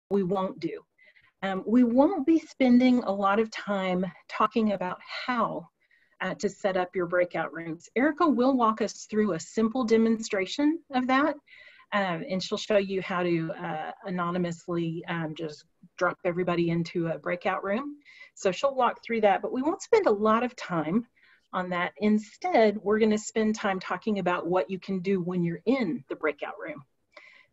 we won't do. We won't be spending a lot of time talking about how to set up your breakout rooms. Erika will walk us through a simple demonstration of that, and she'll show you how to anonymously just drop everybody into a breakout room. So she'll walk through that, but we won't spend a lot of time on that. Instead, we're going to spend time talking about what you can do when you're in the breakout room.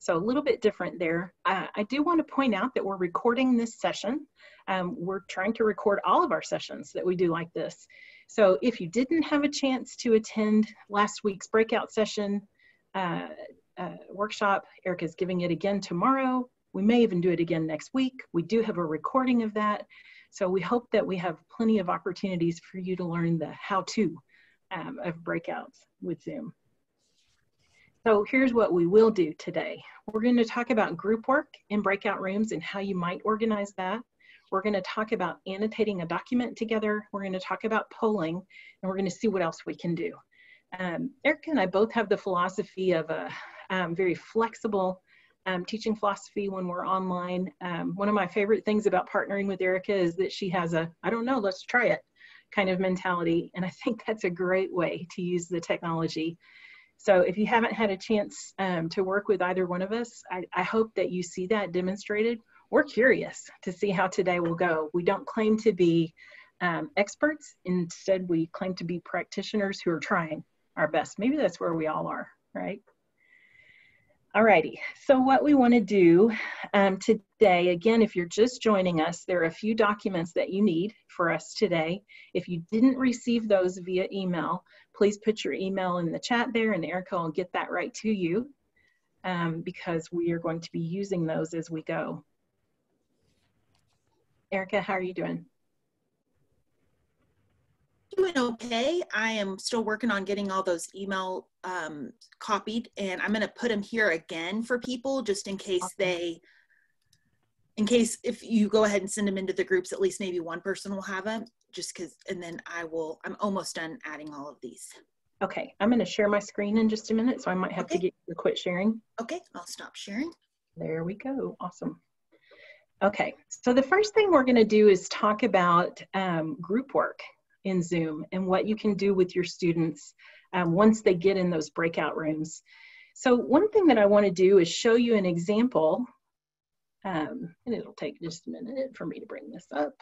So a little bit different there. I do want to point out that we're recording this session. We're trying to record all of our sessions that we do like this. So if you didn't have a chance to attend last week's breakout session workshop, Erika's giving it again tomorrow. We may even do it again next week. We do have a recording of that. So we hope that we have plenty of opportunities for you to learn the how-to of breakouts with Zoom. So here's what we will do today. We're going to talk about group work in breakout rooms and how you might organize that. We're going to talk about annotating a document together. We're going to talk about polling, and we're going to see what else we can do. Erika and I both have the philosophy of a very flexible teaching philosophy when we're online. One of my favorite things about partnering with Erika is that she has a, I don't know, let's try it kind of mentality. And I think that's a great way to use the technology. So if you haven't had a chance to work with either one of us, I hope that you see that demonstrated. We're curious to see how today will go. We don't claim to be experts. Instead, we claim to be practitioners who are trying our best. Maybe that's where we all are, right? Alrighty, so what we want to do today, again, if you're just joining us, there are a few documents that you need for us today. If you didn't receive those via email, please put your email in the chat there and Erika will get that right to you because we are going to be using those as we go. Erika, how are you doing? Doing okay. I am still working on getting all those email copied, and I'm going to put them here again for people just in case if you go ahead and send them into the groups, at least maybe one person will have them, just because, and then I'm almost done adding all of these. Okay, I'm going to share my screen in just a minute, so I might have to get you to quit sharing. Okay, I'll stop sharing. There we go. Awesome. Okay, so the first thing we're going to do is talk about group work in Zoom and what you can do with your students once they get in those breakout rooms. So one thing that I want to do is show you an example, and it'll take just a minute for me to bring this up.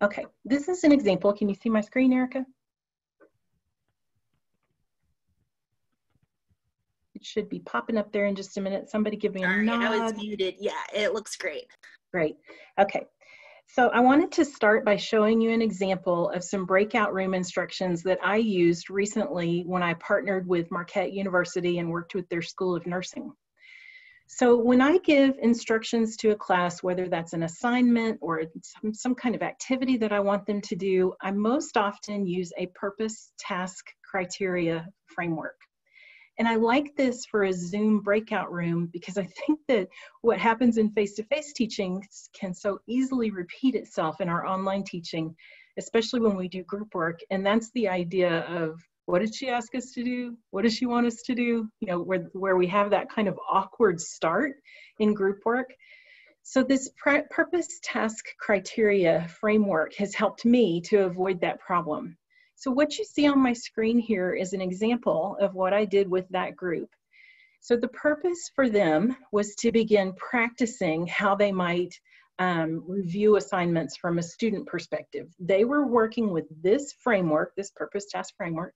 Okay, this is an example. Can you see my screen, Erika? It should be popping up there in just a minute. Somebody give me a nod. I was muted. Yeah, it looks great. Great. Okay. So I wanted to start by showing you an example of some breakout room instructions that I used recently when I partnered with Marquette University and worked with their School of Nursing. So when I give instructions to a class, whether that's an assignment or some kind of activity that I want them to do, I most often use a purpose, task, criteria framework. And I like this for a Zoom breakout room because I think that what happens in face-to-face teaching can so easily repeat itself in our online teaching, especially when we do group work. And that's the idea of, what did she ask us to do? What does she want us to do? You know, where we have that kind of awkward start in group work. So this purpose, task, criteria framework has helped me to avoid that problem. So what you see on my screen here is an example of what I did with that group. So the purpose for them was to begin practicing how they might review assignments from a student perspective. They were working with this framework, this purpose task framework,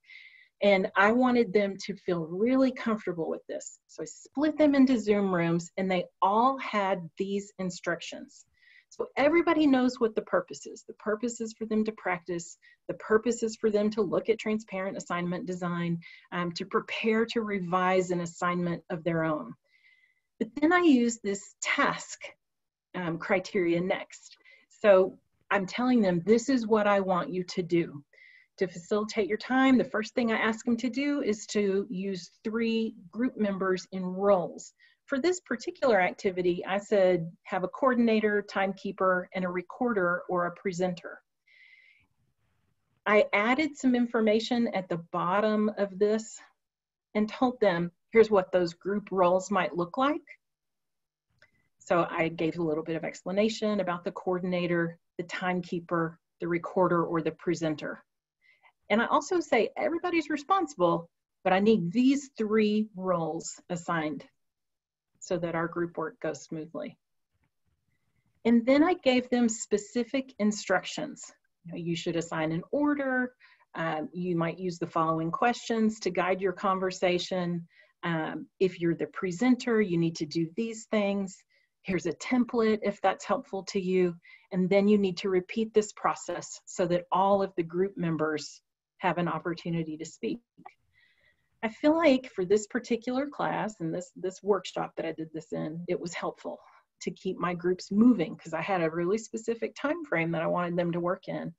and I wanted them to feel really comfortable with this. So I split them into Zoom rooms and they all had these instructions. So everybody knows what the purpose is. The purpose is for them to practice. The purpose is for them to look at transparent assignment design, to prepare to revise an assignment of their own. But then I use this task criteria next. So I'm telling them, this is what I want you to do. To facilitate your time, the first thing I ask them to do is to use 3 group members in roles. For this particular activity, I said have a coordinator, timekeeper, and a recorder or a presenter. I added some information at the bottom of this and told them, here's what those group roles might look like. So I gave a little bit of explanation about the coordinator, the timekeeper, the recorder, or the presenter. And I also say everybody's responsible, but I need these 3 roles assigned so that our group work goes smoothly. And then I gave them specific instructions. You should assign an order. You might use the following questions to guide your conversation. If you're the presenter, you need to do these things. Here's a template if that's helpful to you. And then you need to repeat this process so that all of the group members have an opportunity to speak. I feel like for this particular class and this workshop that I did this in, it was helpful to keep my groups moving because I had a really specific time frame that I wanted them to work in.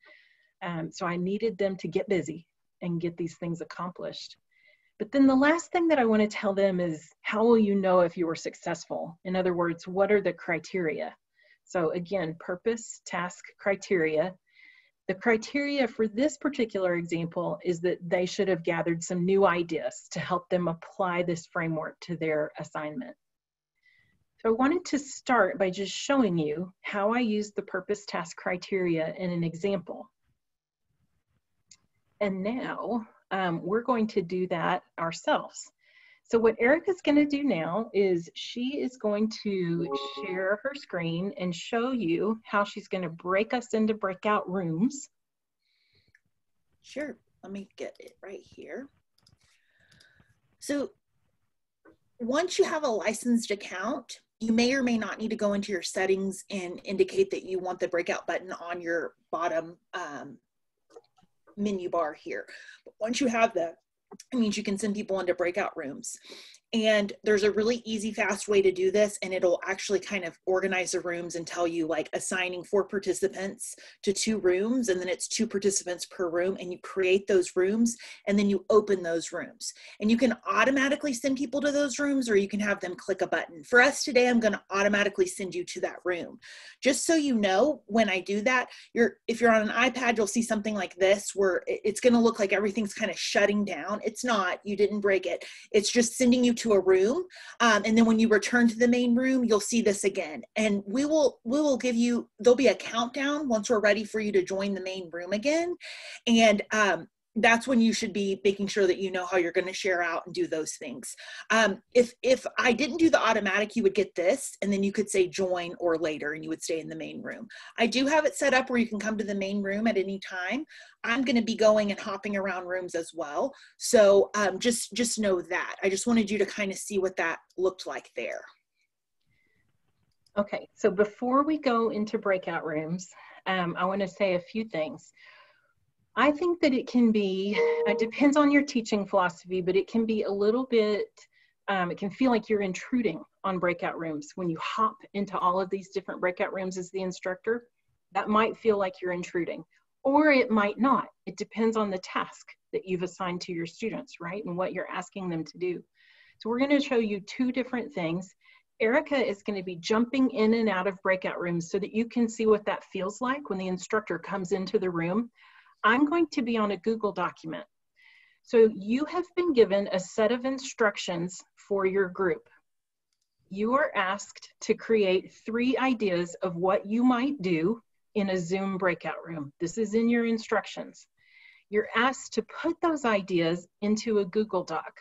So I needed them to get busy and get these things accomplished. But then the last thing that I want to tell them is, how will you know if you were successful? In other words, what are the criteria? So again, purpose, task, criteria. The criteria for this particular example is that they should have gathered some new ideas to help them apply this framework to their assignment. So I wanted to start by just showing you how I use the purpose task criteria in an example. And now we're going to do that ourselves. So what Erika's going to do now is she is going to share her screen and show you how she's going to break us into breakout rooms. Sure, let me get it right here. So once you have a licensed account, you may or may not need to go into your settings and indicate that you want the breakout button on your bottom menu bar here. But once you have that, it means you can send people into breakout rooms. And there's a really easy, fast way to do this, and it'll actually kind of organize the rooms and tell you, like, assigning 4 participants to 2 rooms, and then it's 2 participants per room, and you create those rooms, and then you open those rooms. And you can automatically send people to those rooms, or you can have them click a button. For us today, I'm going to automatically send you to that room. Just so you know, when I do that, if you're on an iPad, you'll see something like this, where it's going to look like everything's kind of shutting down. It's not. You didn't break it. It's just sending you to a room, and then when you return to the main room, you'll see this again, and we will give you, there'll be a countdown once we're ready for you to join the main room again, and that's when you should be making sure that you know how you're going to share out and do those things. If I didn't do the automatic, you would get this, and then you could say join or later, and you would stay in the main room. I do have it set up where you can come to the main room at any time. I'm going to be going and hopping around rooms as well. So just know that. I just wanted you to kind of see what that looked like there. Okay, so before we go into breakout rooms, I want to say a few things. I think that it can be, it depends on your teaching philosophy, but it can be a little bit, it can feel like you're intruding on breakout rooms. When you hop into all of these different breakout rooms as the instructor, that might feel like you're intruding, or it might not. It depends on the task that you've assigned to your students, right? And what you're asking them to do. So we're going to show you 2 different things. Erika is going to be jumping in and out of breakout rooms so that you can see what that feels like when the instructor comes into the room. I'm going to be on a Google document. So you have been given a set of instructions for your group. You are asked to create 3 ideas of what you might do in a Zoom breakout room. This is in your instructions. You're asked to put those ideas into a Google Doc.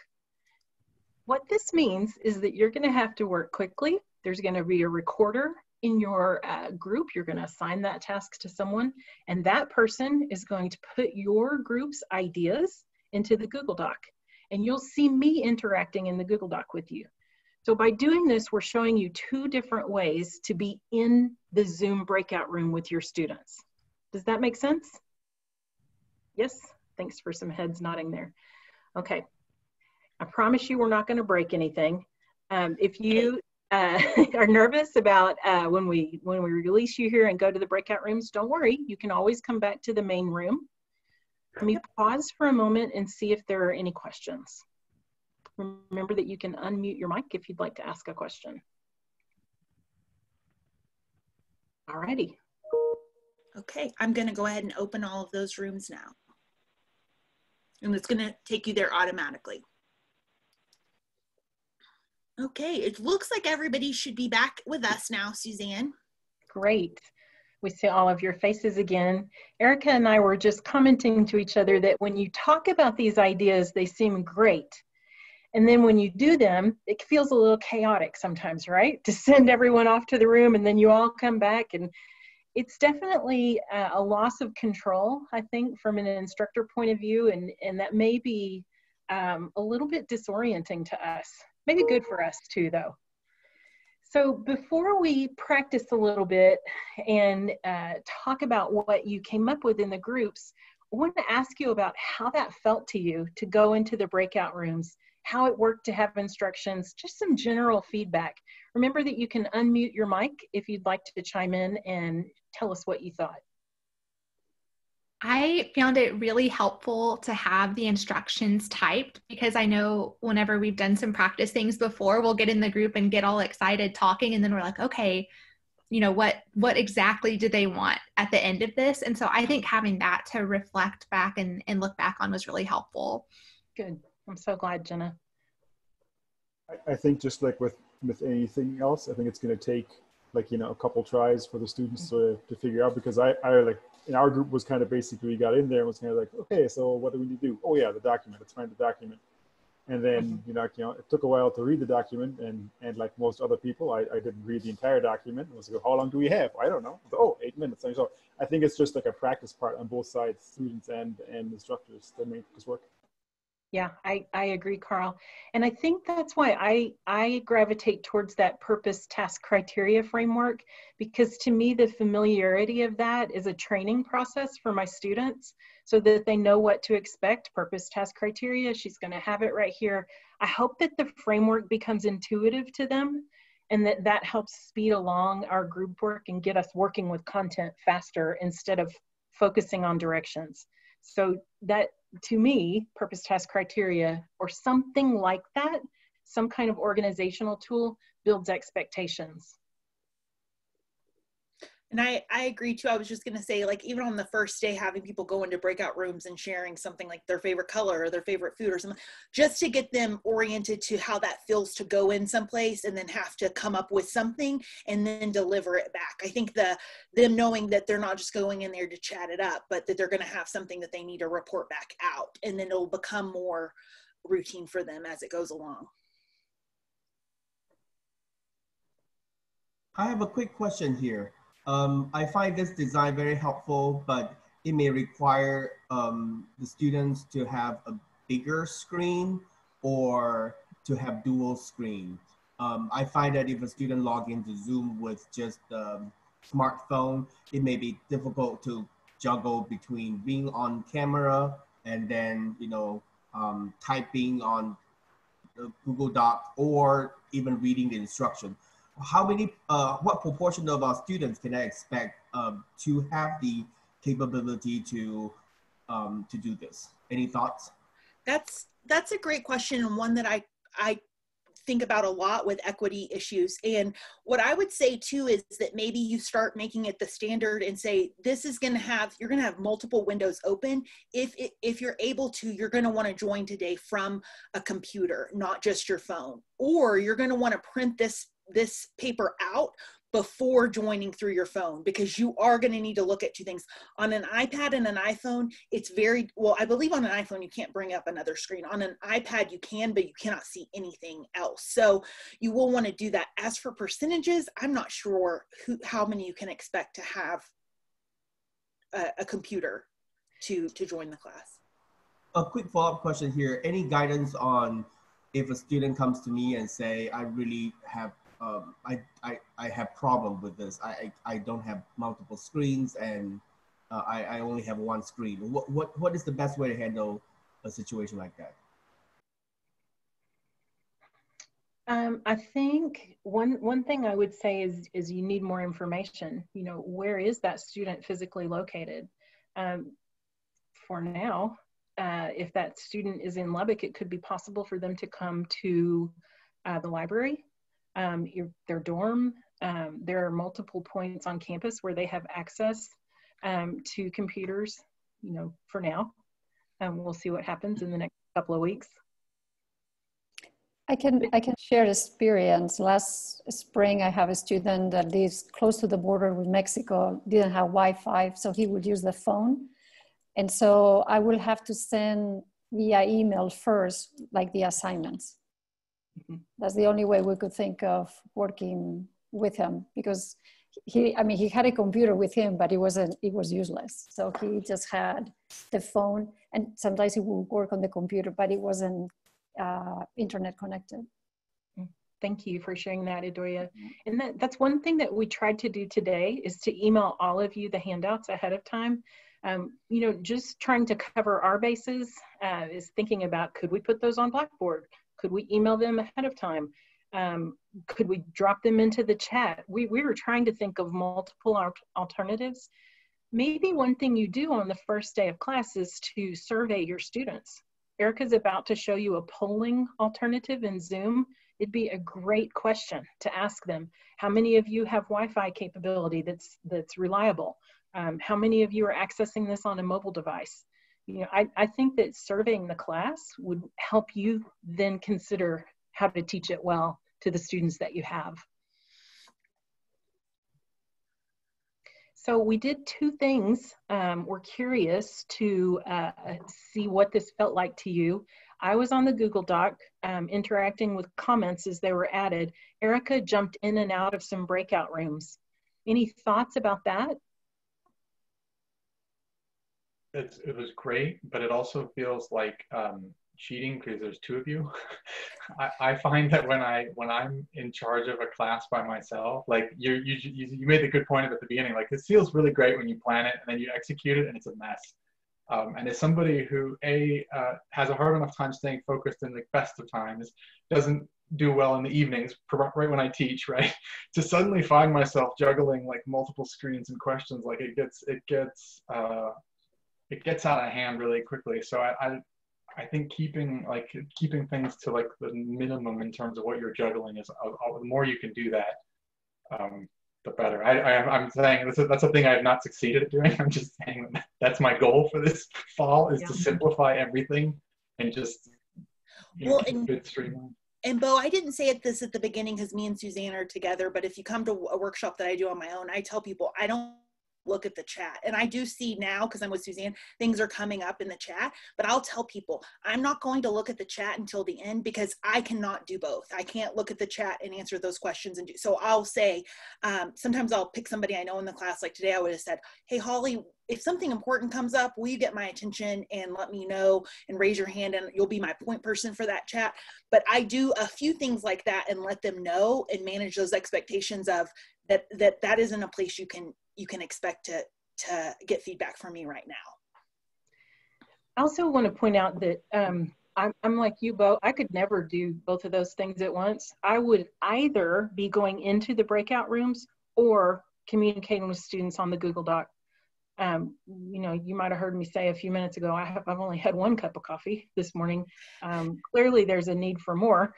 What this means is that you're going to have to work quickly. There's going to be a recorder in your group. You're going to assign that task to someone, and that person is going to put your group's ideas into the Google Doc, and you'll see me interacting in the Google Doc with you. So by doing this, we're showing you 2 different ways to be in the Zoom breakout room with your students. Does that make sense? Yes? Thanks for some heads nodding there. Okay. I promise you we're not going to break anything. If you are nervous about when we release you here and go to the breakout rooms, don't worry. You can always come back to the main room. Let me pause for a moment and see if there are any questions. Remember that you can unmute your mic if you'd like to ask a question. All righty. Okay, I'm going to go ahead and open all of those rooms now. And it's going to take you there automatically. Okay, it looks like everybody should be back with us now, Suzanne. Great. We see all of your faces again. Erika and I were just commenting to each other that when you talk about these ideas, they seem great. And then when you do them, it feels a little chaotic sometimes, right? To send everyone off to the room and then you all come back. And it's definitely a loss of control, I think, from an instructor point of view. And that may be a little bit disorienting to us. Maybe good for us too, though. So before we practice a little bit and talk about what you came up with in the groups, I want to ask you about how that felt to you to go into the breakout rooms, how it worked to have instructions, just some general feedback. Remember that you can unmute your mic if you'd like to chime in and tell us what you thought. I found it really helpful to have the instructions typed, because I know whenever we've done some practice things before, we'll get in the group and get all excited talking, and then we're like, okay, you know, what exactly do they want at the end of this? And so I think having that to reflect back and look back on was really helpful. Good. I'm so glad, Jenna. I think just like with anything else, I think it's going to take like, you know, a couple tries for the students to figure out, because I like in our group was kind of basically, we got in there and was kind of like, okay, so what do we need to do? Oh yeah, the document, let's find the document. And then, you know, it took a while to read the document, and like most other people, I didn't read the entire document. I was like, how long do we have? I don't know. Oh, 8 minutes. So I think it's just like a practice part on both sides, students and instructors, that make this work. Yeah, I agree, Carl. And I think that's why I gravitate towards that purpose task criteria framework, because to me, the familiarity of that is a training process for my students so that they know what to expect. Purpose task criteria, she's going to have it right here. I hope that the framework becomes intuitive to them, and that helps speed along our group work and get us working with content faster instead of focusing on directions. So that, to me, purpose task criteria or something like that, some kind of organizational tool, builds expectations. And I agree too. I was just going to say, like, even on the first day, having people go into breakout rooms and sharing something like their favorite color or their favorite food or something, just to get them oriented to how that feels to go in someplace and then have to come up with something and then deliver it back. I think them knowing that they're not just going in there to chat it up, but that they're going to have something that they need to report back out, and then it'll become more routine for them as it goes along. I have a quick question here. I find this design very helpful, but it may require the students to have a bigger screen or to have dual screen. I find that if a student log into Zoom with just a smartphone, it may be difficult to juggle between being on camera and then, you know, typing on Google Doc or even reading the instruction. How many, what proportion of our students can I expect to have the capability to do this? Any thoughts? That's a great question, and one that I think about a lot with equity issues. And what I would say too is that maybe you start making it the standard and say, this is going to have, you're going to have multiple windows open. If you're able to, you're going to want to join today from a computer, not just your phone, or you're going to want to print this paper out before joining through your phone, because you are going to need to look at two things. On an iPad and an iPhone, it's very, well, I believe on an iPhone, you can't bring up another screen. On an iPad, you can, but you cannot see anything else. So you will want to do that. As for percentages, I'm not sure how many you can expect to have a computer to join the class. A quick follow-up question here. Any guidance on if a student comes to me and say, I really have I have problem with this. I don't have multiple screens, and I only have one screen. What is the best way to handle a situation like that? I think one thing I would say is you need more information. You know, where is that student physically located? For now, if that student is in Lubbock, it could be possible for them to come to the library, their dorm. There are multiple points on campus where they have access to computers, you know, for now. We'll see what happens in the next couple of weeks. I can share experience. Last spring, I have a student that lives close to the border with Mexico, didn't have Wi-Fi, so he would use the phone. And so I will have to send via email first, like the assignments. Mm-hmm. That's the only way we could think of working with him, because he had a computer with him, but it was useless. So he just had the phone, and sometimes he would work on the computer, but it wasn't internet connected. Thank you for sharing that, Edoya. And that's one thing that we tried to do today, is to email all of you the handouts ahead of time. Just trying to cover our bases, is thinking about, could we put those on Blackboard? Could we email them ahead of time? Could we drop them into the chat? We were trying to think of multiple alternatives. Maybe one thing you do on the first day of class is to survey your students. Erika's about to show you a polling alternative in Zoom. It'd be a great question to ask them. How many of you have Wi-Fi capability that's reliable? How many of you are accessing this on a mobile device? I think that surveying the class would help you then consider how to teach it well to the students that you have. So we did two things. We're curious to see what this felt like to you. I was on the Google Doc interacting with comments as they were added. Erika jumped in and out of some breakout rooms. Any thoughts about that? It was great, but it also feels like cheating because there's two of you. I find that when I'm in charge of a class by myself, like you made the good point at the beginning, like it feels really great when you plan it and then you execute it and it's a mess. And as somebody who has a hard enough time staying focused in the best of times, doesn't do well in the evenings, right when I teach, right? To suddenly find myself juggling like multiple screens and questions, like it gets out of hand really quickly. So I think keeping things to like the minimum in terms of what you're juggling is the more you can do that, the better. I'm saying that's a thing I have not succeeded at doing. I'm just saying that's my goal for this fall, is to simplify everything and just keep it streamlined. And Bo, I didn't say this at the beginning because me and Suzanne are together, but if you come to a workshop that I do on my own, I tell people I don't look at the chat. And I do see now, because I'm with Suzanne, things are coming up in the chat, but I'll tell people I'm not going to look at the chat until the end, because I cannot do both. I can't look at the chat and answer those questions and do. So I'll say, sometimes I'll pick somebody I know in the class, like today I would have said, hey, Holly, if something important comes up, will you get my attention and let me know and raise your hand and you'll be my point person for that chat. But I do a few things like that and let them know and manage those expectations of that isn't a place you can expect to get feedback from me right now. I also want to point out that I'm like you, Bo. I could never do both of those things at once. I would either be going into the breakout rooms or communicating with students on the Google Doc. You might have heard me say a few minutes ago, I've only had one cup of coffee this morning. Clearly there's a need for more.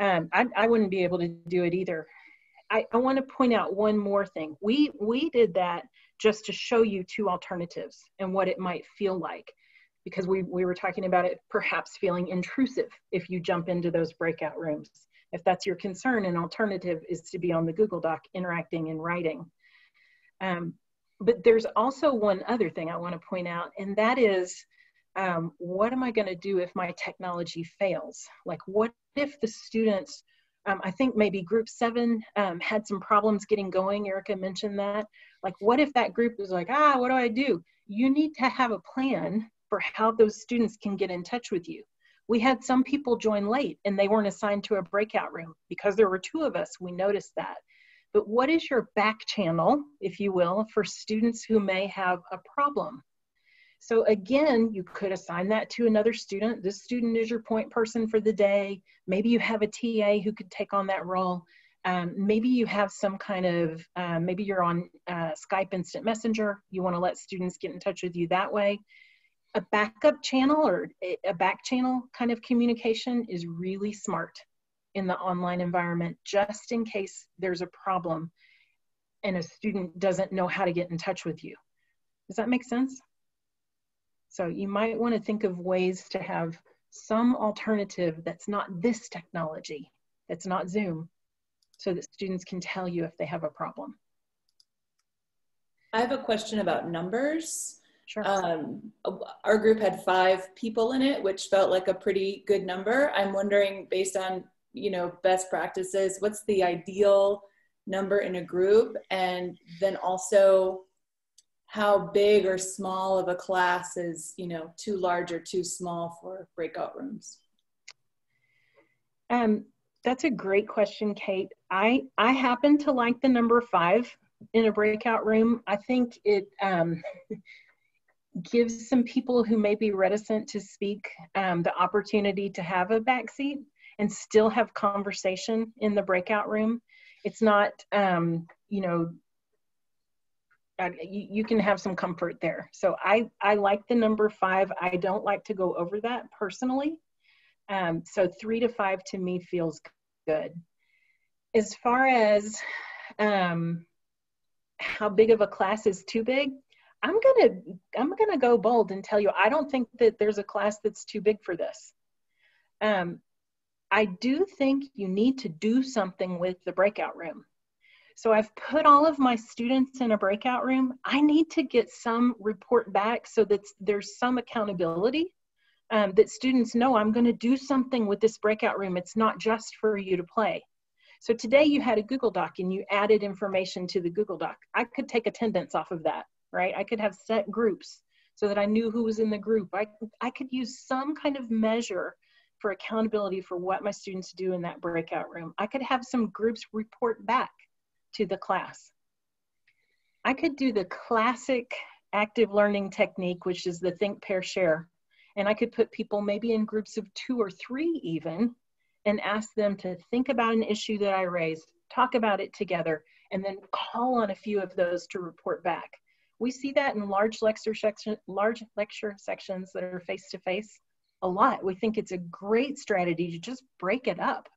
I wouldn't be able to do it either. I want to point out one more thing. We did that just to show you two alternatives and what it might feel like, because we were talking about it perhaps feeling intrusive if you jump into those breakout rooms. If that's your concern, an alternative is to be on the Google Doc interacting and writing. But there's also one other thing I want to point out, and that is, what am I going to do if my technology fails? Like, what if the students, I think maybe group 7 had some problems getting going. Erika mentioned that. Like, what if that group is like, what do I do? You need to have a plan for how those students can get in touch with you. We had some people join late and they weren't assigned to a breakout room because there were 2 of us. We noticed that. But what is your back channel, if you will, for students who may have a problem? So again, you could assign that to another student. This student is your point person for the day. Maybe you have a TA who could take on that role. Maybe you have some kind of, maybe you're on Skype Instant Messenger. You want to let students get in touch with you that way. A backup channel or a back channel kind of communication is really smart in the online environment, just in case there's a problem and a student doesn't know how to get in touch with you. Does that make sense? So you might want to think of ways to have some alternative that's not this technology, that's not Zoom, so that students can tell you if they have a problem. I have a question about numbers. Sure. Our group had 5 people in it, which felt like a pretty good number. I'm wondering, based on, you know, best practices, what's the ideal number in a group? And then also, how big or small of a class is, you know, too large or too small for breakout rooms? That's a great question, Kate. I happen to like the number 5 in a breakout room. I think it gives some people who may be reticent to speak the opportunity to have a backseat and still have conversation in the breakout room. It's not, you know, you can have some comfort there. So I like the number 5. I don't like to go over that personally. So 3 to 5 to me feels good. As far as how big of a class is too big, I'm gonna go bold and tell you, I don't think that there's a class that's too big for this. I do think you need to do something with the breakout room. So I've put all of my students in a breakout room. I need to get some report back so that there's some accountability, that students know I'm going to do something with this breakout room. It's not just for you to play. So today you had a Google Doc and you added information to the Google Doc. I could take attendance off of that, right? I could have set groups so that I knew who was in the group. I could use some kind of measure for accountability for what my students do in that breakout room. I could have some groups report back to the class. I could do the classic active learning technique, which is the think, pair, share. And I could put people maybe in groups of 2 or 3 even, and ask them to think about an issue that I raised, talk about it together, and then call on a few of those to report back. We see that in large lecture sections that are face-to-face a lot. We think it's a great strategy to just break it up.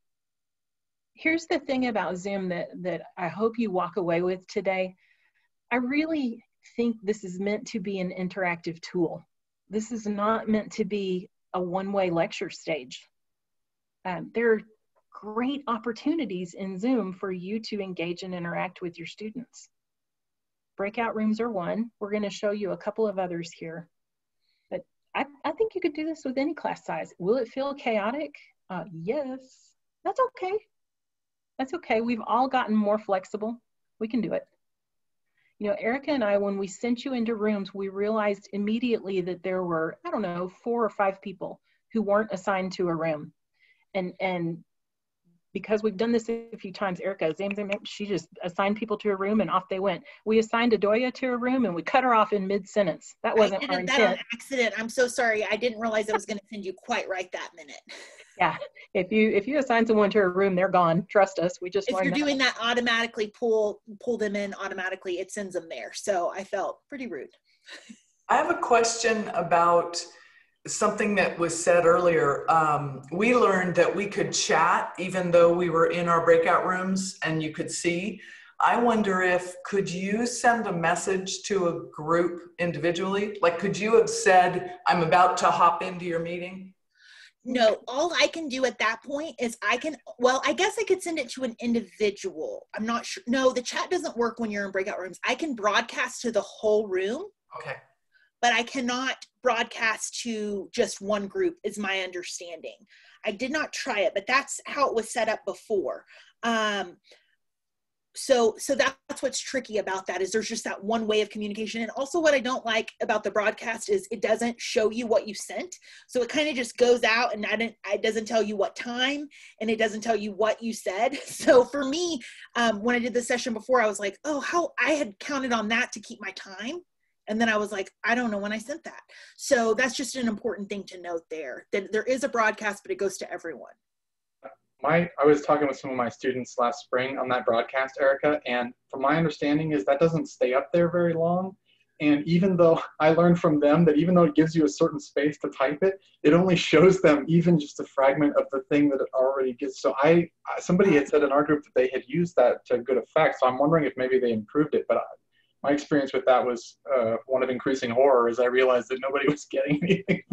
Here's the thing about Zoom that I hope you walk away with today. I really think this is meant to be an interactive tool. This is not meant to be a one-way lecture stage. There are great opportunities in Zoom for you to engage and interact with your students. Breakout rooms are one. We're going to show you a couple of others here. But I think you could do this with any class size. Will it feel chaotic? Yes. That's okay. That's okay. We've all gotten more flexible. We can do it. You know, Erika and I, when we sent you into rooms, we realized immediately that there were, I don't know, 4 or 5 people who weren't assigned to a room. And because we've done this a few times, Erika, she just assigned people to a room and off they went. We assigned Adoya to a room and we cut her off in mid-sentence. That wasn't our intent. I did that on accident. I'm so sorry. I didn't realize I was going to send you quite right that minute. Yeah, if you assign someone to a room, they're gone. Trust us. We just if you're doing that automatically, pull them in automatically, it sends them there. So I felt pretty rude. I have a question about something that was said earlier. We learned that we could chat even though we were in our breakout rooms and you could see. I wonder if, could you send a message to a group individually? Like, could you have said, I'm about to hop into your meeting? No, all I can do at that point is I guess I could send it to an individual. I'm not sure. No, the chat doesn't work when you're in breakout rooms. I can broadcast to the whole room. Okay. But I cannot broadcast to just one group, is my understanding. I did not try it, but that's how it was set up before. So that's what's tricky about that, is there's just that one way of communication. And also what I don't like about the broadcast is it doesn't show you what you sent. So it kind of just goes out and it doesn't tell you what time, and it doesn't tell you what you said. So for me, when I did the session before, I was like, oh, how I had counted on that to keep my time. And then I was like, I don't know when I sent that. So that's just an important thing to note there, that there is a broadcast, but it goes to everyone. I was talking with some of my students last spring on that broadcast, Erika, and from my understanding is that doesn't stay up there very long. And even though I learned from them that even though it gives you a certain space to type it, it only shows them even just a fragment of the thing that it already gives. So somebody had said in our group that they had used that to good effect. So I'm wondering if maybe they improved it, but my experience with that was one of increasing horror as I realized that nobody was getting anything.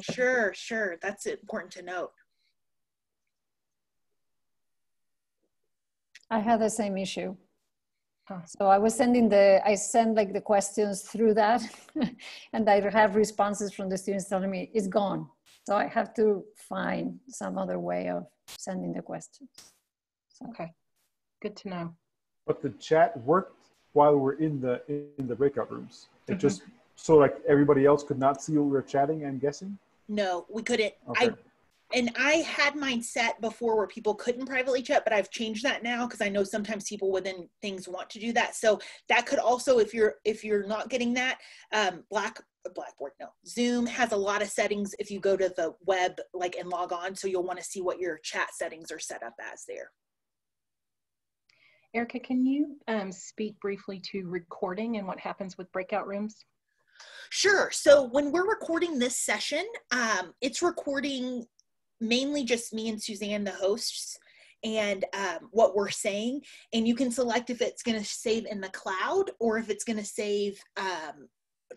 Sure. That's important to note. I had the same issue. So I was sending I send like the questions through that and I have responses from the students telling me it's gone. So I have to find some other way of sending the questions. So. Okay, good to know. But the chat worked while we're in the breakout rooms. It just, so like everybody else could not see what we were chatting, I'm guessing? No, we couldn't. Okay. I had mine set before where people couldn't privately chat, but I've changed that now because I know sometimes people within things want to do that. So that could also, if you're not getting that, Blackboard, no, Zoom has a lot of settings if you go to the web like and log on, so you'll want to see what your chat settings are set up as there. Erika, can you speak briefly to recording and what happens with breakout rooms? Sure. So when we're recording this session, it's recording mainly just me and Suzanne, the hosts, and what we're saying. And you can select if it's going to save in the cloud or if it's going to save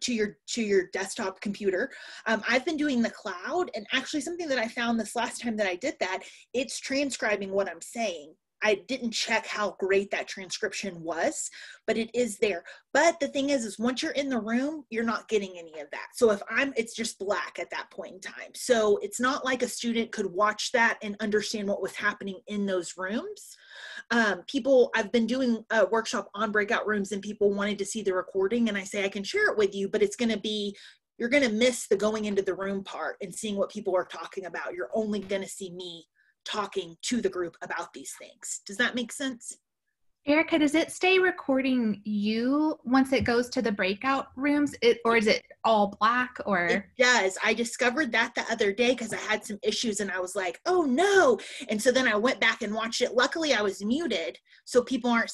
to your desktop computer. I've been doing the cloud, and actually something that I found this last time that I did that, it's transcribing what I'm saying. I didn't check how great that transcription was, but it is there. But the thing is once you're in the room, you're not getting any of that. So it's just black at that point in time. So it's not like a student could watch that and understand what was happening in those rooms. I've been doing a workshop on breakout rooms and people wanted to see the recording, and I say, I can share it with you, but it's going to be, you're going to miss the going into the room part and seeing what people are talking about. You're only going to see me talking to the group about these things. Does that make sense? Erika, does it stay recording you once it goes to the breakout rooms, or is it all black? Or it does. I discovered that the other day because I had some issues and I was like, oh no. And so then I went back and watched it. Luckily I was muted so people aren't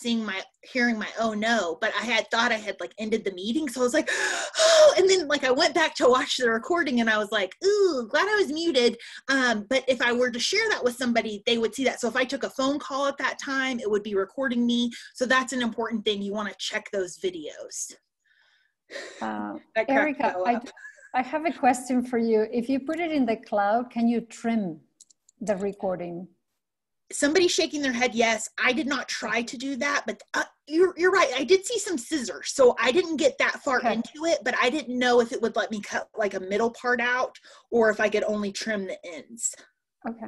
hearing my oh no, but I had thought I had like ended the meeting. So I was like, oh, and then like I went back to watch the recording and I was like, ooh, glad I was muted. But if I were to share that with somebody, they would see that. So if I took a phone call at that time, it would be recording me. So that's an important thing. You want to check those videos. Erika, I have a question for you. If you put it in the cloud, can you trim the recording? Somebody's shaking their head yes. I did not try to do that, but you're right. I did see some scissors, so I didn't get that far into it, but I didn't know if it would let me cut like a middle part out or if I could only trim the ends. Okay.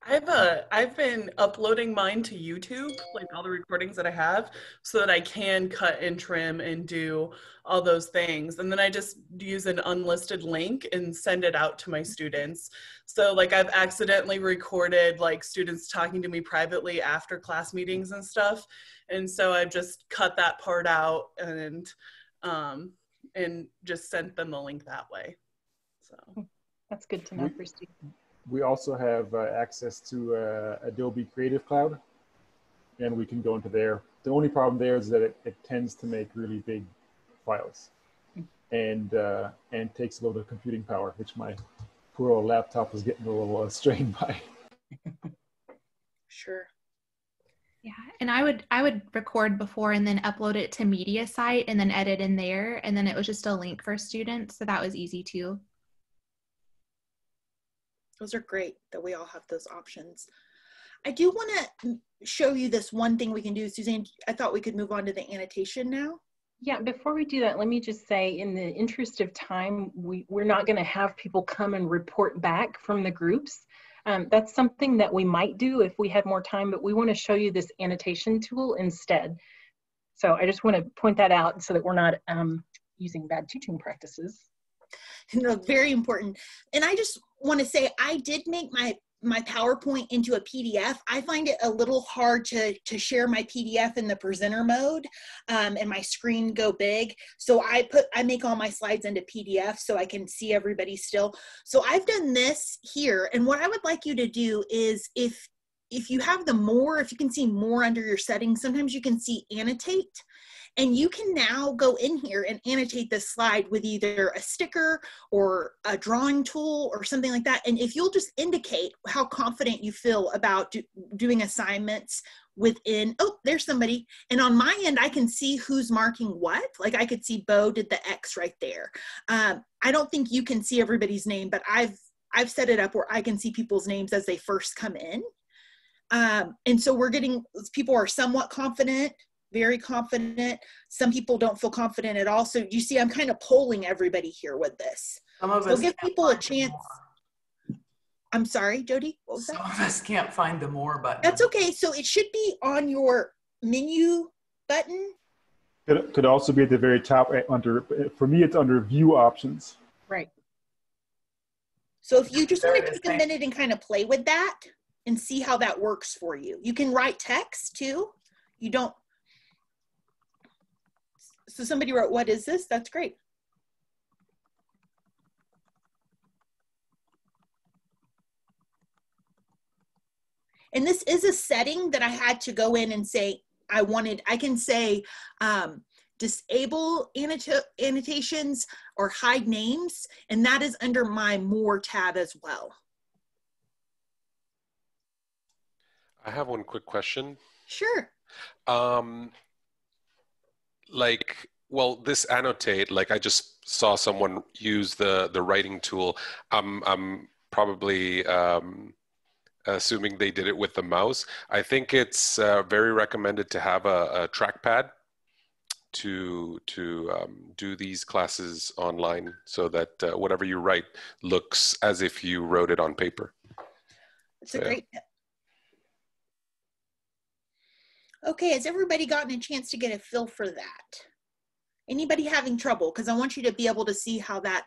I've been uploading mine to YouTube, like all the recordings that I have, so that I can cut and trim and do all those things. And then I just use an unlisted link and send it out to my students. So like I've accidentally recorded like students talking to me privately after class meetings and stuff. And so I've just cut that part out and just sent them the link that way. So that's good to know for students. We also have access to Adobe Creative Cloud, and we can go into there. The only problem there is that it tends to make really big files and takes a lot of computing power, which my poor old laptop is getting a little strained by. Sure. Yeah, and I would record before and then upload it to Media Site and then edit in there, and then it was just a link for students, so that was easy too. Those are great that we all have those options. I do want to show you this one thing we can do. Suzanne, I thought we could move on to the annotation now. Yeah, before we do that, let me just say, in the interest of time, we're not going to have people come and report back from the groups. That's something that we might do if we had more time, but we want to show you this annotation tool instead. So I just want to point that out so that we're not using bad teaching practices. No, very important. And I just want to say, I did make my PowerPoint into a PDF. I find it a little hard to share my PDF in the presenter mode and my screen go big. So I make all my slides into PDF so I can see everybody still. So I've done this here. And what I would like you to do is if you have if you can see more under your settings, sometimes you can see annotate. And you can now go in here and annotate this slide with either a sticker or a drawing tool or something like that. And if you'll just indicate how confident you feel about doing assignments within, oh, there's somebody. And on my end, I can see who's marking what. Like I could see Bo did the X right there. I don't think you can see everybody's name, but I've set it up where I can see people's names as they first come in. And so we're getting, people are somewhat confident, very confident. Some people don't feel confident at all. So you see, I'm kind of polling everybody here with this. Some of So us give people a chance. I'm sorry, Jody, what was that? Some of us can't find the more button. That's okay. So it should be on your menu button. Could also be at the very top under, for me, it's under view options. Right. So if you just want to take a minute and kind of play with that and see how that works for you. You can write text too. You don't. So somebody wrote, what is this? That's great. And this is a setting that I had to go in and say, I can say disable annotations or hide names. And that is under my More tab as well. I have one quick question. Sure. Well, this annotate, like I just saw someone use the writing tool. I'm probably assuming they did it with the mouse. I think it's very recommended to have a trackpad to do these classes online so that whatever you write looks as if you wrote it on paper. It's a great tip. Okay, has everybody gotten a chance to get a feel for that? Anybody having trouble? Because I want you to be able to see how that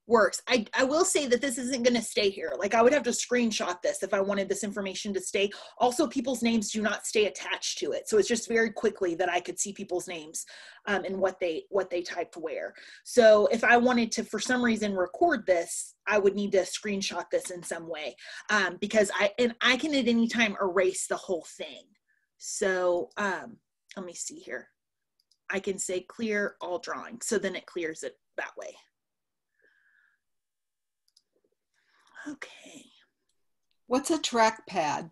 works. I will say that this isn't going to stay here. Like I would have to screenshot this if I wanted this information to stay. Also, people's names do not stay attached to it. So it's just very quickly that I could see people's names and what they typed where. So if I wanted to, for some reason, record this, I would need to screenshot this in some way because I can at any time erase the whole thing. So let me see here. I can say clear all drawing. So then it clears it that way. Okay. What's a trackpad?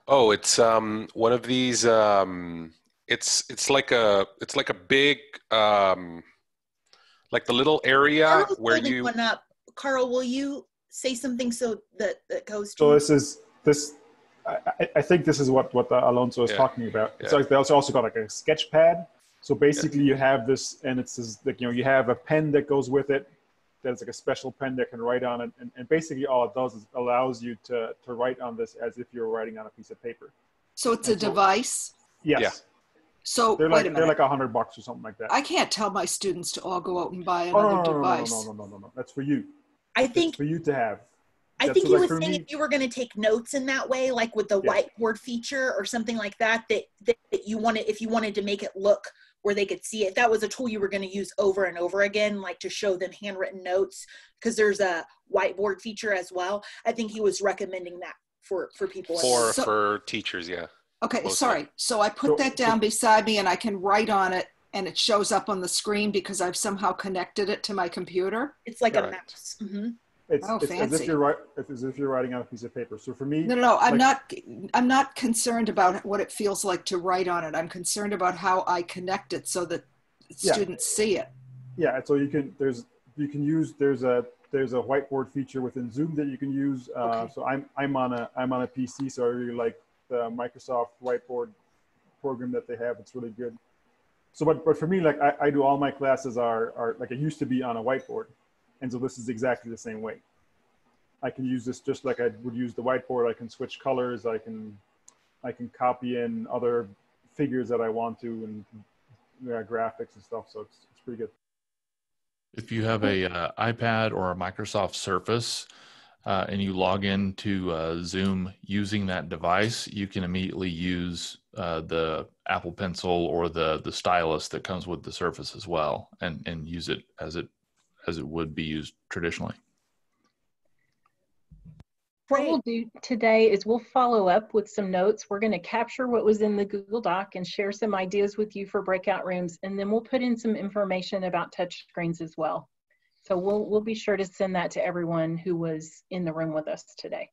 Oh, it's one of these. It's like a big like the little area Carl's where holding you. One up. Carl, will you say something so that goes to? So this. I think this is what Alonso is talking about. Yeah. So they also got like a sketch pad. So basically you have this, and it says like, you have a pen that goes with it. That's like a special pen that can write on it. And basically all it does is allows you to write on this as if you're writing on a piece of paper. So it's a device? Yes. Yeah. So they're wait a minute. They're like $100 or something like that. I can't tell my students to all go out and buy another device. No. That's for you. I think it's for you to have. I think he was saying if you were going to take notes in that way, like with the whiteboard feature or something like that, that you wanted, if you wanted to make it look where they could see it, that was a tool you were going to use over and over again, like to show them handwritten notes, because there's a whiteboard feature as well. I think he was recommending that for people. For teachers, yeah. Okay, mostly. Sorry. So I put that down beside me and I can write on it and it shows up on the screen because I've somehow connected it to my computer? It's like a mouse. Mm-hmm. It's as if you're writing on a piece of paper. So for me, no, I'm not concerned about what it feels like to write on it. I'm concerned about how I connect it so that students see it. Yeah, so there's a whiteboard feature within Zoom that you can use. So I'm on a PC, so I really like the Microsoft whiteboard program that they have. It's really good. So, but for me, like I do all my classes are like it used to be on a whiteboard. And so this is exactly the same way. I can use this just like I would use the whiteboard. I can switch colors. I can copy in other figures that I want to and graphics and stuff. So it's pretty good. If you have a iPad or a Microsoft Surface and you log into Zoom using that device, you can immediately use the Apple Pencil or the stylus that comes with the Surface as well, and use it as it would be used traditionally. What we'll do today is we'll follow up with some notes. We're going to capture what was in the Google Doc and share some ideas with you for breakout rooms, and then we'll put in some information about touch screens as well. So we'll be sure to send that to everyone who was in the room with us today.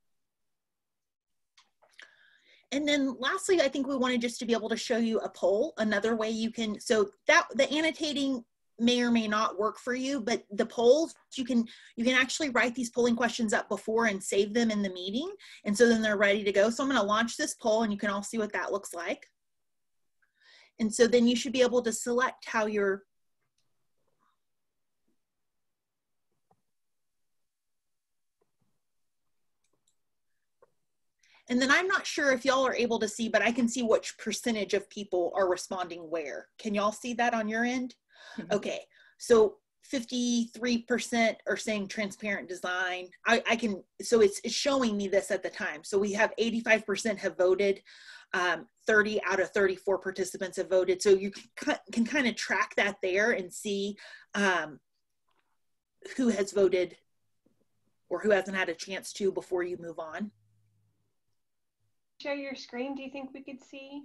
And then lastly, I think we wanted just to be able to show you a poll, another way you can, so that the annotating may or may not work for you, but the polls, you can actually write these polling questions up before and save them in the meeting. And so then they're ready to go. So I'm going to launch this poll and you can all see what that looks like. And so then you should be able to select how you're And then I'm not sure if y'all are able to see, but I can see which percentage of people are responding where. Can y'all see that on your end? Mm-hmm. Okay, so 53% are saying transparent design. I can, so it's showing me this at the time. So we have 85% have voted, 30 out of 34 participants have voted. So you can kind of track that there and see who has voted or who hasn't had a chance to before you move on. Share your screen. Do you think we could see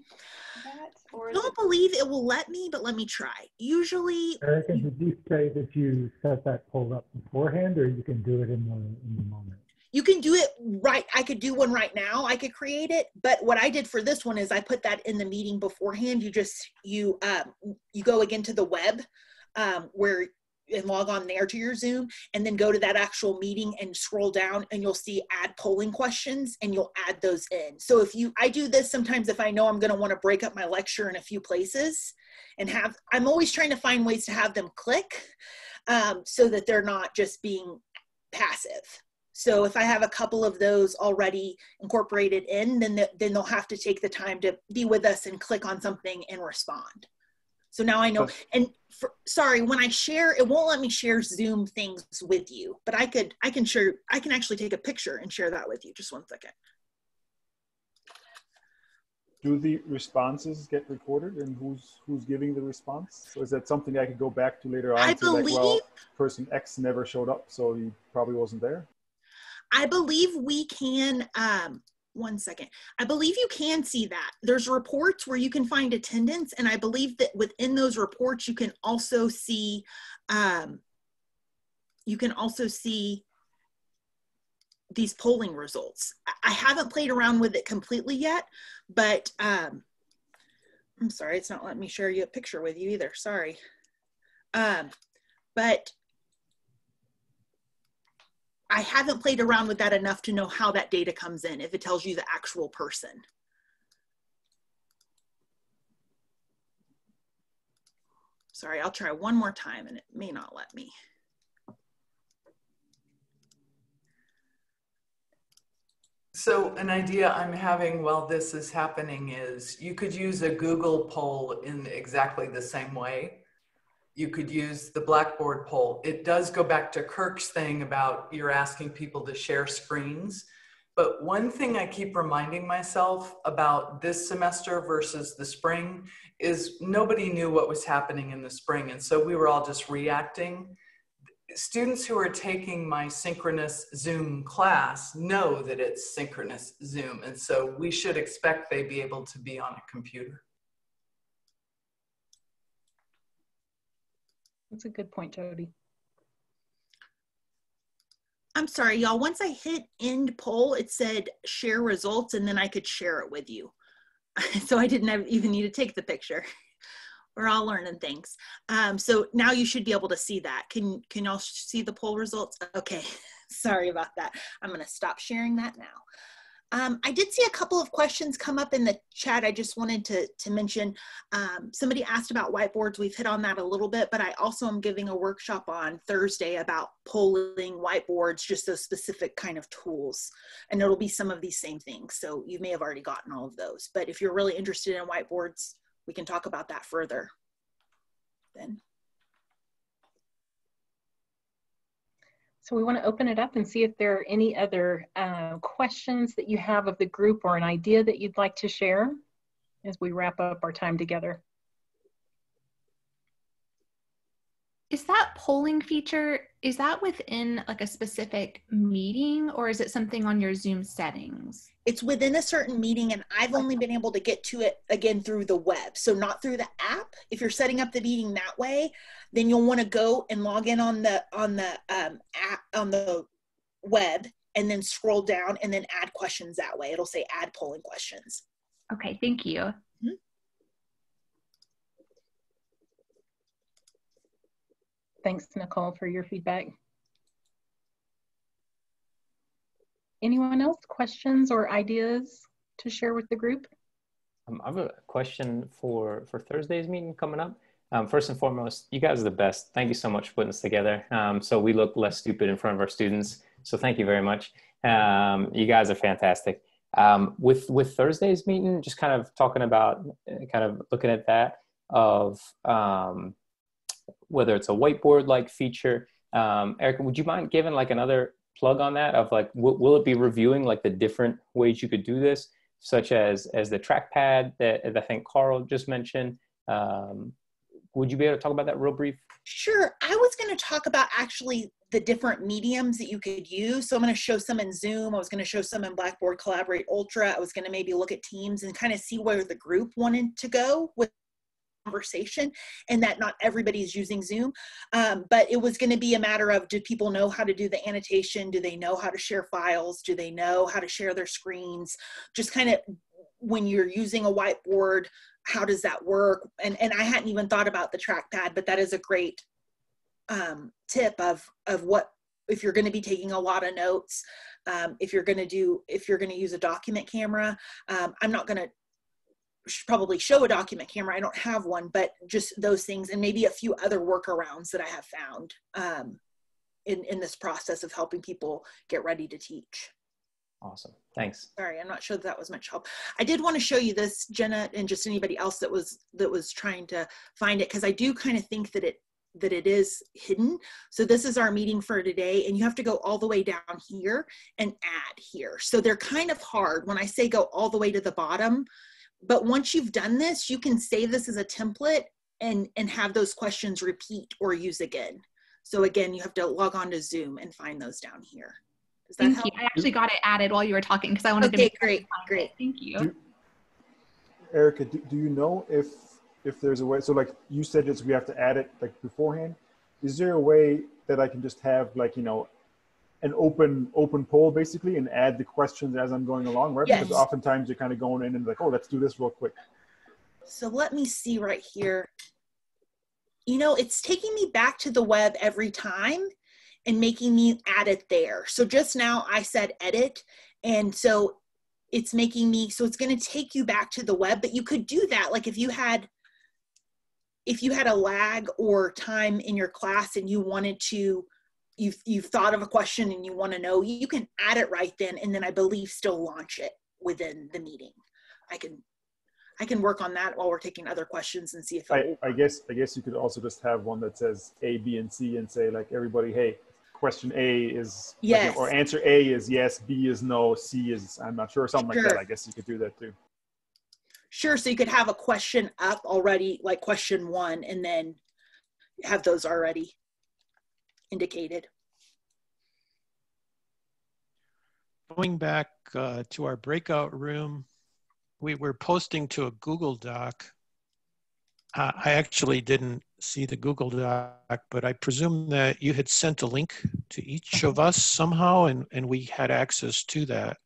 that? Or I don't believe it will let me, but let me try. Usually, Erika, did you say that you set that poll up beforehand, or you can do it in the moment? You can do it right. I could do one right now. I could create it, but what I did for this one is I put that in the meeting beforehand. You go again to the web and log on there to your Zoom, and then go to that actual meeting and scroll down, and you'll see add polling questions, and you'll add those in. So I do this sometimes if I know I'm going to want to break up my lecture in a few places, and I'm always trying to find ways to have them click so that they're not just being passive. So if I have a couple of those already incorporated in, then they'll have to take the time to be with us and click on something and respond. So now I know, and sorry, when I share, it won't let me share Zoom things with you, but I can actually take a picture and share that with you. Just one second. Do the responses get recorded, and who's giving the response? So is that something I could go back to later on? Well, person X never showed up, so he probably wasn't there. I believe we can, one second. I believe you can see that. There's reports where you can find attendance, and I believe that within those reports you can also see these polling results. I haven't played around with it completely yet, but I'm sorry, it's not letting me share you a picture with you either. Sorry. But I haven't played around with that enough to know how that data comes in, if it tells you the actual person. Sorry, I'll try one more time and it may not let me. So an idea I'm having while this is happening is you could use a Google poll in exactly the same way. You could use the Blackboard poll. It does go back to Kirk's thing about you're asking people to share screens. But one thing I keep reminding myself about this semester versus the spring is nobody knew what was happening in the spring. And so we were all just reacting. Students who are taking my synchronous Zoom class know that it's synchronous Zoom. And so we should expect they be able to be on a computer. That's a good point, Jody. I'm sorry, y'all. Once I hit end poll, it said share results, and then I could share it with you. So I didn't even need to take the picture. We're all learning things. So now you should be able to see that. Can y'all see the poll results? Okay, sorry about that. I'm gonna stop sharing that now. I did see a couple of questions come up in the chat. I just wanted to mention, somebody asked about whiteboards. We've hit on that a little bit, but I also am giving a workshop on Thursday about polling whiteboards, just those specific kind of tools. And it'll be some of these same things. So you may have already gotten all of those, but if you're really interested in whiteboards, we can talk about that further then. So we want to open it up and see if there are any other questions that you have of the group or an idea that you'd like to share as we wrap up our time together. Is that polling feature, is that within like a specific meeting, or is it something on your Zoom settings? It's within a certain meeting, and I've only been able to get to it again through the web. So not through the app. If you're setting up the meeting that way, then you'll want to go and log in on the app, on the web, and then scroll down and then add questions that way. It'll say add polling questions. Okay, thank you. Mm-hmm. Thanks, Nicole, for your feedback. Anyone else, questions or ideas to share with the group? I have a question for Thursday's meeting coming up. First and foremost, you guys are the best. Thank you so much for putting this together. So we look less stupid in front of our students. So thank you very much. You guys are fantastic. With Thursday's meeting, just kind of talking about, kind of looking at that of whether it's a whiteboard-like feature. Erika, would you mind giving like another plug on that of like, will it be reviewing like the different ways you could do this, such as the trackpad that I think Carl just mentioned? Would you be able to talk about that real brief? Sure. I was going to talk about actually the different mediums that you could use. So I'm going to show some in Zoom. I was going to show some in Blackboard Collaborate Ultra. I was going to maybe look at Teams and kind of see where the group wanted to go with conversation, and that not everybody's using Zoom. But it was going to be a matter of, do people know how to do the annotation? Do they know how to share files? Do they know how to share their screens? Just kind of when you're using a whiteboard, how does that work? And I hadn't even thought about the trackpad, but that is a great tip of what, if you're going to be taking a lot of notes, if you're going to use a document camera. I'm not going to probably show a document camera. I don't have one, but just those things, and maybe a few other workarounds that I have found in this process of helping people get ready to teach. Awesome. Thanks. Sorry, I'm not sure that was much help. I did want to show you this, Jenna, and just anybody else that was trying to find it, because I do kind of think that it is hidden. So this is our meeting for today, and you have to go all the way down here and add here. So they're kind of hard when I say go all the way to the bottom. But once you've done this, you can save this as a template and have those questions repeat or use again. So again, you have to log on to Zoom and find those down here. Does that Thank help? you. I actually got it added while you were talking because I wanted to make great. Thank you. Erika, do you know if there's a way, so like you said, we have to add it like beforehand. Is there a way that I can just have like, you know, an open poll basically and add the questions as I'm going along, right? Yes. Because oftentimes you're kind of going in and like, oh, let's do this real quick. So let me see right here. You know, it's taking me back to the web every time and making me add it there. So just now I said edit. And so it's making me, so it's going to take you back to the web, but you could do that. Like if you had a lag or time in your class and you wanted to, you've thought of a question and you want to know, you can add it right then. And then I believe still launch it within the meeting. I can work on that while we're taking other questions and see if I guess you could also just have one that says A, B, and C and say like everybody, hey, question A is yes, like, or answer A is yes, B is no, C is I'm not sure, something like that. I guess you could do that too. Sure. So you could have a question up already, like question 1, and then have those already indicated. Going back to our breakout room, we were posting to a Google Doc. I actually didn't see the Google Doc, but I presume that you had sent a link to each of us somehow, and we had access to that.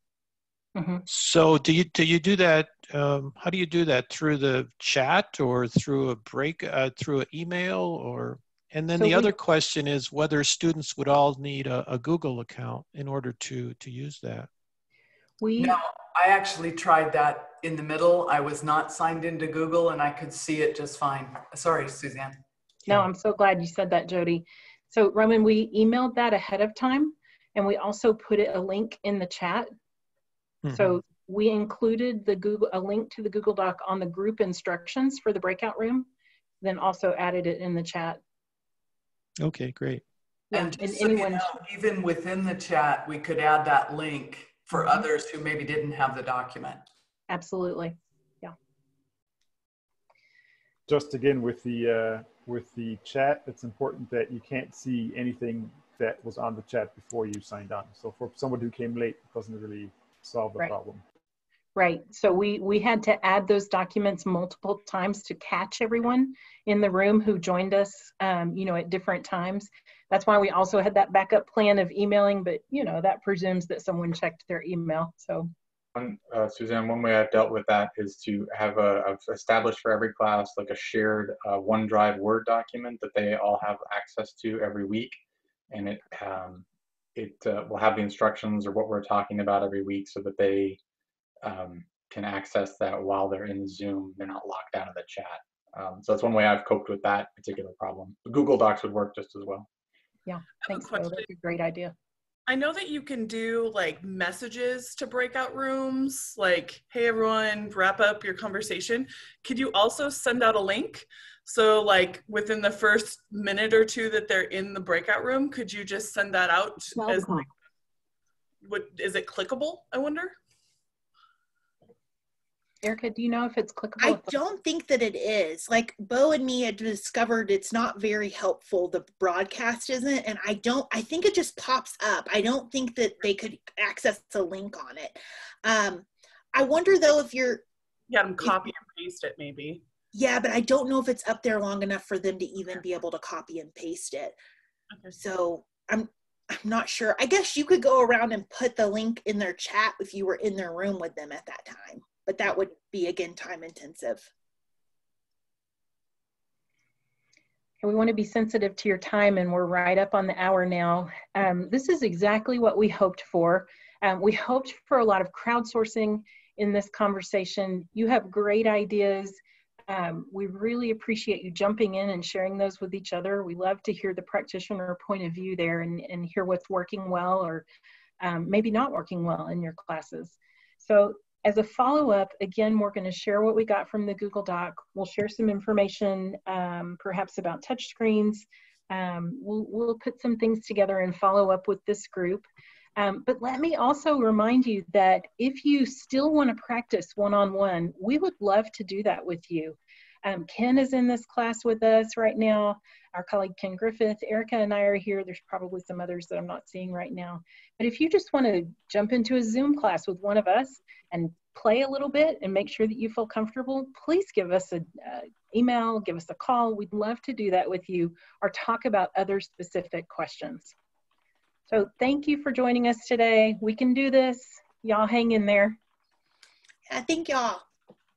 Mm-hmm. So do you do that? How do you do that? Through the chat or through through an email or? And then the other question is whether students would all need a Google account in order to use that. No, I actually tried that in the middle. I was not signed into Google and I could see it just fine. Sorry, Suzanne. No, I'm so glad you said that, Jody. So Roman, we emailed that ahead of time and we also put a link in the chat. Mm-hmm. So we included a link to the Google Doc on the group instructions for the breakout room, then also added it in the chat. Okay, great. And just so you know, even within the chat, we could add that link for others who maybe didn't have the document. Absolutely, yeah. Just again with the chat, it's important that you can't see anything that was on the chat before you signed on. So for someone who came late, it doesn't really solve the problem. Right. So we had to add those documents multiple times to catch everyone in the room who joined us, you know, at different times. That's why we also had that backup plan of emailing, but you know, that presumes that someone checked their email. So Suzanne, one way I've dealt with that is to have I've established for every class like a shared OneDrive Word document that they all have access to every week, and it will have the instructions or what we're talking about every week, so that they can access that while they're in Zoom. They're not locked out of the chat. So that's one way I've coped with that particular problem. Google Docs would work just as well. Yeah, thanks, Bo. That's a great idea. I know that you can do like messages to breakout rooms, like, hey, everyone, wrap up your conversation. Could you also send out a link? So like within the first minute or two that they're in the breakout room, could you just send that out? As like, is it clickable, I wonder? Erika, do you know if it's clickable? I don't think that it is. Like Bo and me had discovered it's not very helpful. The broadcast isn't, and I think it just pops up. I don't think that they could access a link on it. I wonder though if you're... Yeah, copy and paste it maybe. Yeah, but I don't know if it's up there long enough for them to even be able to copy and paste it. Okay. So I'm not sure. I guess you could go around and put the link in their chat if you were in their room with them at that time. But that would be, again, time intensive. And we want to be sensitive to your time, and we're right up on the hour now. This is exactly what we hoped for. We hoped for a lot of crowdsourcing in this conversation. You have great ideas. We really appreciate you jumping in and sharing those with each other. We love to hear the practitioner point of view there and hear what's working well or maybe not working well in your classes. So as a follow-up, again, we're going to share what we got from the Google Doc. We'll share some information, perhaps about touchscreens. We'll put some things together and follow up with this group. But let me also remind you that if you still want to practice one-on-one, we would love to do that with you. Ken is in this class with us right now. Our colleague Ken Griffith, Erika and I are here. There's probably some others that I'm not seeing right now. But if you just want to jump into a Zoom class with one of us and play a little bit and make sure that you feel comfortable, please give us an email, give us a call. We'd love to do that with you or talk about other specific questions. So thank you for joining us today. We can do this. Y'all hang in there. I think y'all.